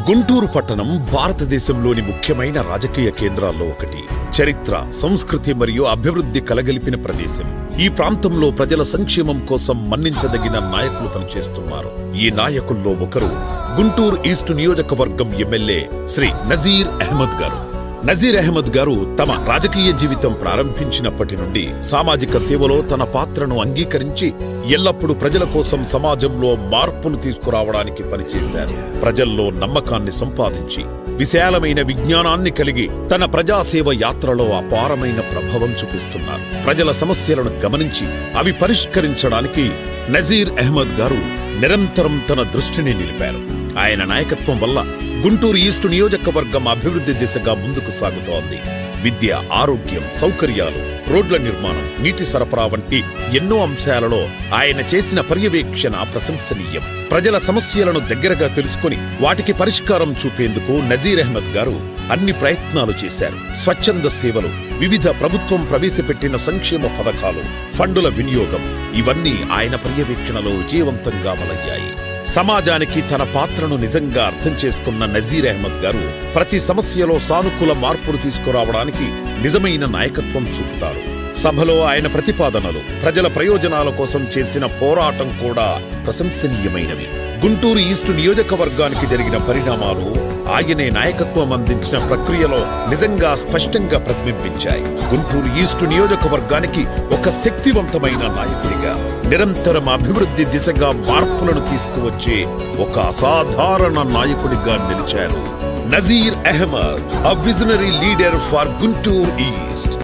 గుంటూరు పట్టణం భారతదేశంలోని ముఖ్యమైన రాజకీయ కేంద్రాల్లో ఒకటి. చరిత్ర, సంస్కృతి మరియు అభివృద్ధి కలగలిపిన ప్రదేశం. ఈ ప్రాంతంలో ప్రజల సంక్షేమం కోసం మన్నించదగిన నాయకులు పనిచేస్తున్నారు. ఈ నాయకుల్లో ఒకరు గుంటూరు ఈస్ట్ నియోజకవర్గం ఎమ్మెల్యే శ్రీ నజీర్ అహ్మద్ గారు. నజీర్ అహ్మద్ గారు తమ రాజకీయ జీవితం ప్రారంభించినప్పటి నుండి సామాజిక సేవలో తన పాత్రను అంగీకరించి ఎల్లప్పుడూ ప్రజల కోసం సమాజంలో మార్పులు తీసుకురావడానికి పనిచేశారు. ప్రజల్లో నమ్మకాన్ని సంపాదించి విశాలమైన విజ్ఞానాన్ని కలిగి తన ప్రజాసేవ యాత్రలో అపారమైన ప్రభావం చూపిస్తున్నారు. ప్రజల సమస్యలను గమనించి అవి పరిష్కరించడానికి నజీర్ అహ్మద్ గారు నిరంతరం తన దృష్టిని నిలిపారు. ఆయన నాయకత్వం వల్ల గుంటూరు ఈస్ట్ నియోజకవర్గం అభివృద్ధి దిశగా ముందుకు సాగుతోంది. విద్య, ఆరోగ్యం, సౌకర్యాలు, రోడ్ల నిర్మాణం, నీటి సరఫరా వంటి ఎన్నో అంశాలలో ఆయన చేసిన పర్యవేక్షణ ప్రశంసనీయం. ప్రజల సమస్యలను దగ్గరగా తెలుసుకుని వాటికి పరిష్కారం చూపేందుకు నజీర్ అహ్మద్ గారు అన్ని ప్రయత్నాలు చేశారు. స్వచ్ఛంద సేవలు, వివిధ ప్రభుత్వం ప్రవేశపెట్టిన సంక్షేమ పథకాలు, ఫండుల వినియోగం ఇవన్నీ ఆయన పర్యవేక్షణలో విజయవంతంగా అమలయ్యాయి. సమాజానికి తన పాత్రను నిజంగా అర్థం చేసుకున్న నజీర్ అహ్మద్ గారు ప్రతి సమస్యలో సానుకూల మార్పులు తీసుకురావడానికి నిజమైన నాయకత్వం చూపుతారు. సభలో ఆయన ప్రతిపాదనలు, ప్రజల ప్రయోజనాల కోసం చేసిన పోరాటం కూడా ప్రశంసనీయమైనవి. గుంటూరు ఈస్ట్ నియోజకవర్గానికి జరిగిన పరిణామాలు ఆయనే నాయకత్వం అందించిన ప్రక్రియలో నిజంగా స్పష్టంగా ప్రతిబింబించాయి. గుంటూరు ఈస్ట్ నియోజకవర్గానికి ఒక శక్తివంతమైన నాయకుడిగా, నిరంతరం అభివృద్ధి దిశగా మార్పులను తీసుకువచ్చే ఒక అసాధారణ నాయకుడిగా నిలిచారు Nazir Ahmed, a visionary leader for Guntur East.